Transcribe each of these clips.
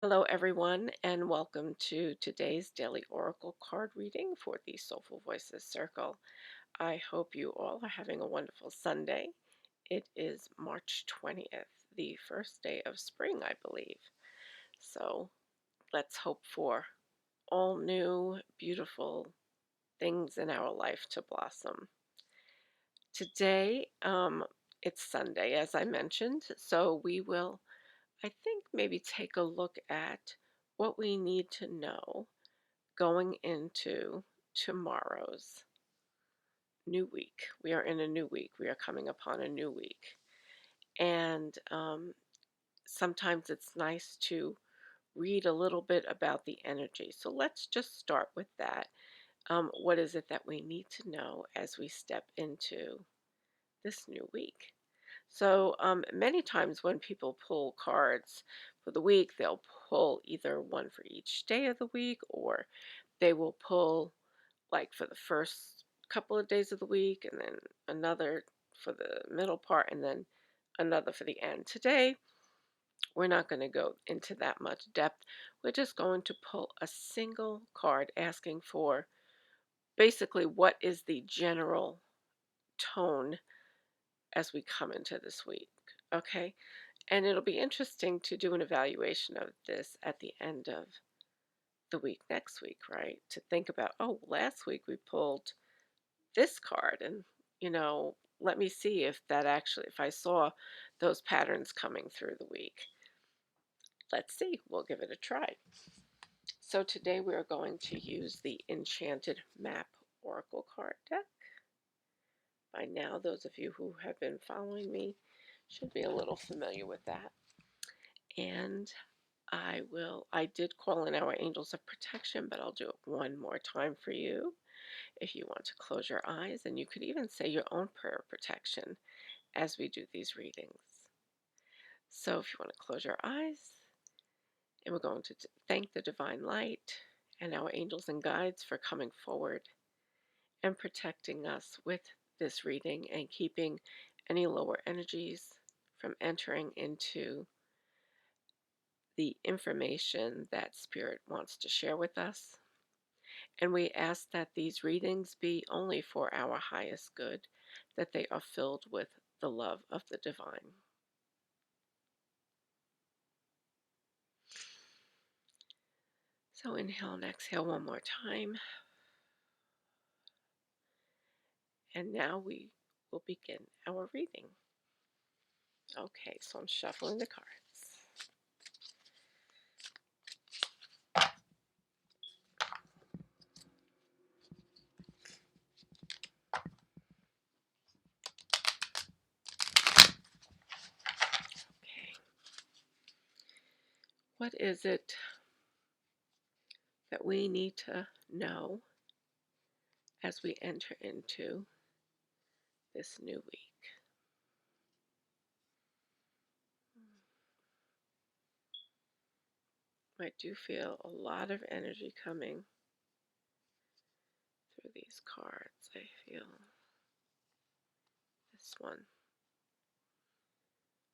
Hello, everyone, and welcome to today's daily oracle card reading for the Soulful Voices Circle. I hope you all are having a wonderful Sunday. It is March 20th, the first day of spring, I believe. So let's hope for all new, beautiful things in our life to blossom. Today, it's Sunday, as I mentioned, so we will, I think, maybe take a look at what we need to know going into tomorrow's new week. We are in a new week. We are coming upon a new week. And sometimes it's nice to read a little bit about the energy. So let's just start with that. What is it that we need to know as we step into this new week? So many times when people pull cards for the week, they'll pull either one for each day of the week, or they will pull like for the first couple of days of the week, and then another for the middle part, and then another for the end. Today, we're not going to go into that much depth. We're just going to pull a single card asking for basically what is the general tone as we come into this week. Okay. And it'll be interesting to do an evaluation of this at the end of the week next week, right? To think about, oh, last week we pulled this card, and let me see if that actually, if I saw those patterns coming through the week. Let's see, we'll give it a try. So today we are going to use the Enchanted Map Oracle card deck. By now, those of you who have been following me should be a little familiar with that. And I did call in our angels of protection, but I'll do it one more time for you. If you want to close your eyes, and you could even say your own prayer of protection as we do these readings. So if you want to close your eyes, and we're going to thank the divine light and our angels and guides for coming forward and protecting us with this reading and keeping any lower energies from entering into the information that Spirit wants to share with us. And we ask that these readings be only for our highest good, that they are filled with the love of the divine. So inhale and exhale one more time. And now we will begin our reading. Okay, so I'm shuffling the cards. Okay. What is it that we need to know as we enter into this new week? I do feel a lot of energy coming through these cards. I feel this one.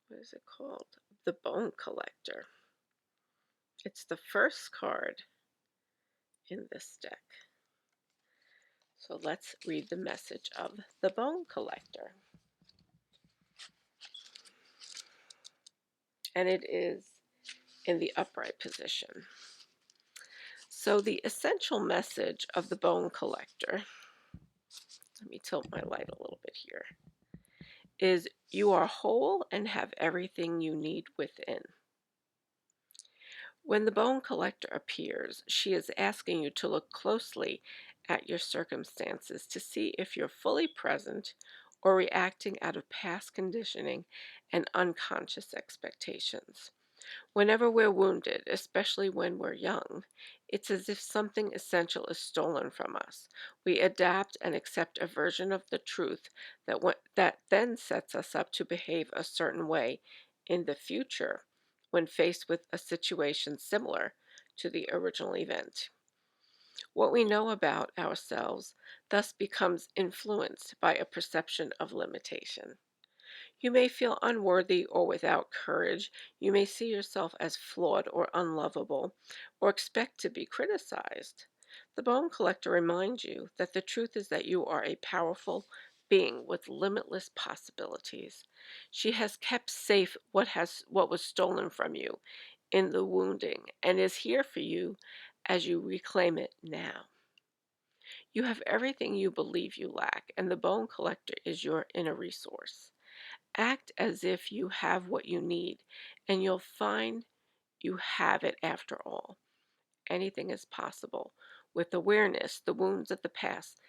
What is it called? The Bone Collector. It's the first card in this deck. So let's read the message of the Bone Collector. And it is in the upright position. So the essential message of the Bone Collector, let me tilt my light a little bit here, is you are whole and have everything you need within. When the Bone Collector appears, she is asking you to look closely at your circumstances to see if you're fully present or reacting out of past conditioning and unconscious expectations. Whenever we're wounded, especially when we're young, it's as if something essential is stolen from us. We adapt and accept a version of the truth that then sets us up to behave a certain way in the future when faced with a situation similar to the original event. What we know about ourselves thus becomes influenced by a perception of limitation. You may feel unworthy or without courage. You may see yourself as flawed or unlovable, or expect to be criticized. The bone collector reminds you that the truth is that you are a powerful being with limitless possibilities. She has kept safe what was stolen from you in the wounding and is here for you as you reclaim it now. You have everything you believe you lack, and the bone collector is your inner resource. Act as if you have what you need, and you'll find you have it after all. Anything is possible. With awareness, the wounds of the past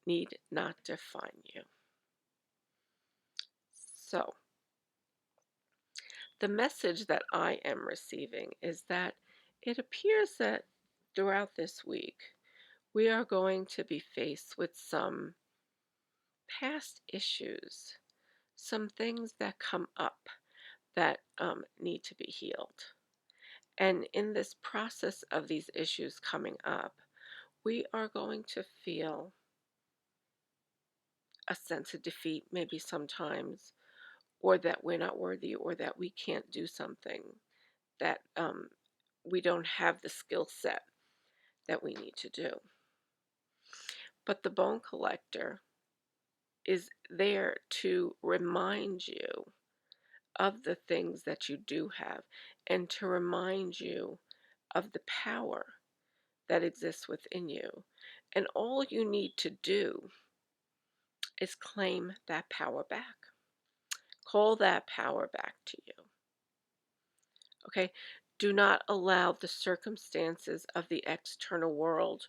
need not define you. So, the message that I am receiving is that it appears that throughout this week, we are going to be faced with some past issues, some things that come up that need to be healed. And in this process of these issues coming up, we are going to feel a sense of defeat, maybe sometimes, or that we're not worthy, or that we can't do something, that we don't have the skill set that we need to do. But the bone collector is there to remind you of the things that you do have and to remind you of the power that exists within you. And all you need to do is claim that power back. Call that power back to you. Okay? Do not allow the circumstances of the external world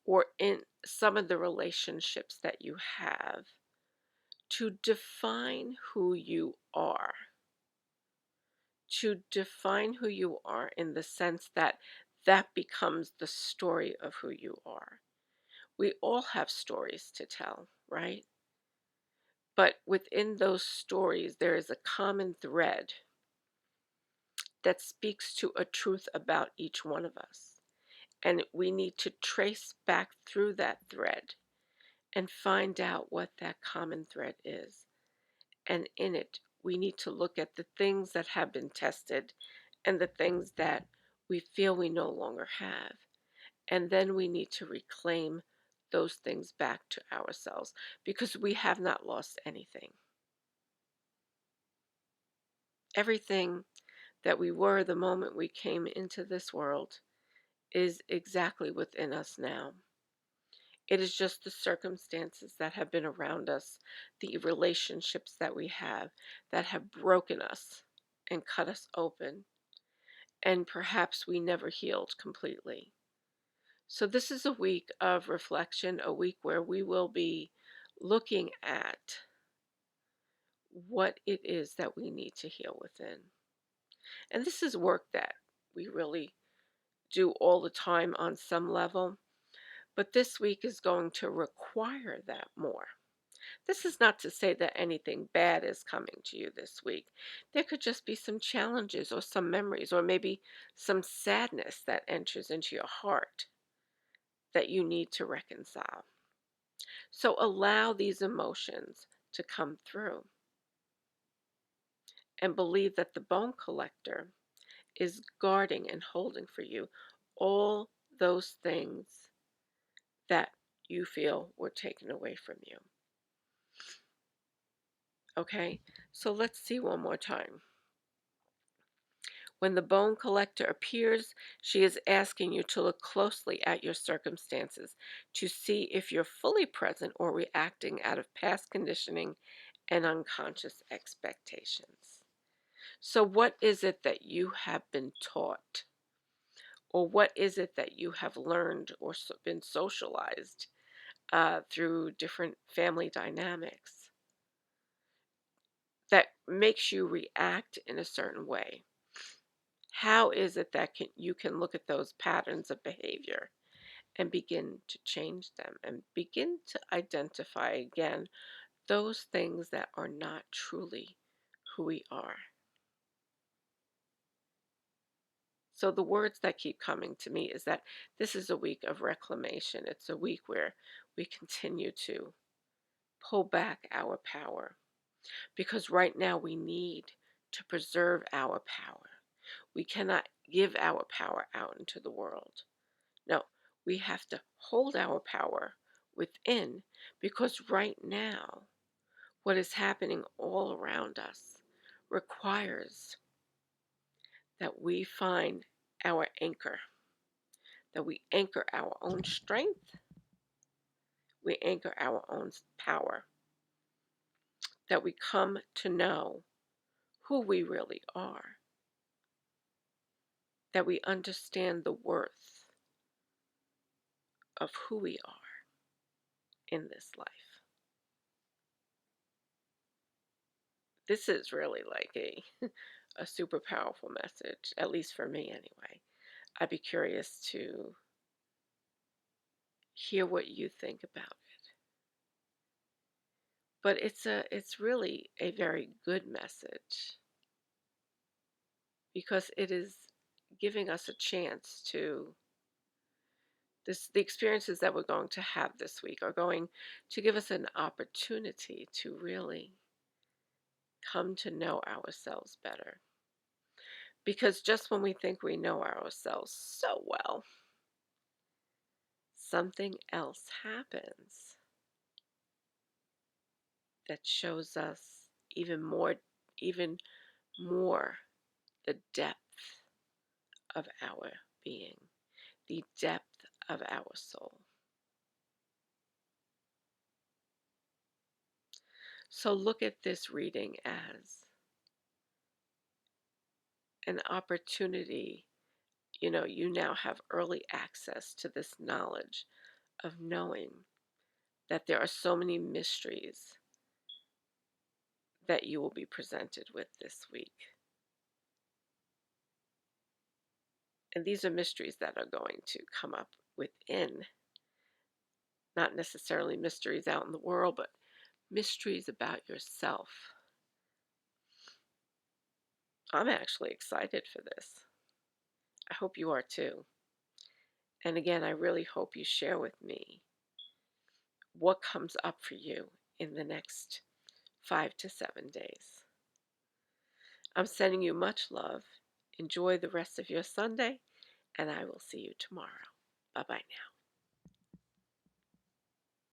or in some of the relationships that you have to define who you are. To define who you are in the sense that that becomes the story of who you are. We all have stories to tell, right? But within those stories, there is a common thread that speaks to a truth about each one of us. And we need to trace back through that thread and find out what that common thread is. And in it, we need to look at the things that have been tested and the things that we feel we no longer have. And then we need to reclaim those things back to ourselves because we have not lost anything. Everything that we were the moment we came into this world is exactly within us now. It is just the circumstances that have been around us, the relationships that we have that have broken us and cut us open, and perhaps we never healed completely. So, this is a week of reflection, a week where we will be looking at what it is that we need to heal within. And this is work that we really do all the time on some level, but this week is going to require that more. This is not to say that anything bad is coming to you this week. There could just be some challenges or some memories or maybe some sadness that enters into your heart that you need to reconcile. So allow these emotions to come through and believe that the bone collector is guarding and holding for you all those things that you feel were taken away from you. Okay, so let's see one more time. When the bone collector appears, she is asking you to look closely at your circumstances to see if you're fully present or reacting out of past conditioning and unconscious expectations. So, what is it that you have been taught? Or what is it that you have learned or been socialized through different family dynamics that makes you react in a certain way? How is it that you can look at those patterns of behavior and begin to change them and begin to identify again those things that are not truly who we are? So the words that keep coming to me is that this is a week of reclamation. It's a week where we continue to pull back our power. because right now we need to preserve our power. We cannot give our power out into the world. No, we have to hold our power within, because right now, what is happening all around us requires that we find our anchor, that we anchor our own strength, we anchor our own power, that we come to know who we really are, that we understand the worth of who we are in this life. This is really like a super powerful message, at least for me anyway. I'd be curious to hear what you think about it. But it's really a very good message, because it is giving us a chance to the experiences that we're going to have this week are going to give us an opportunity to really come to know ourselves better. Because just when we think we know ourselves so well, something else happens that shows us even more the depth of our being, the depth of our soul. So look at this reading as an opportunity. You now have early access to this knowledge of knowing that there are so many mysteries that you will be presented with this week. And these are mysteries that are going to come up within, not necessarily mysteries out in the world, but mysteries about yourself. I'm actually excited for this. I hope you are too. And again, I really hope you share with me what comes up for you in the next 5 to 7 days. I'm sending you much love. Enjoy the rest of your Sunday, and I will see you tomorrow. Bye bye now.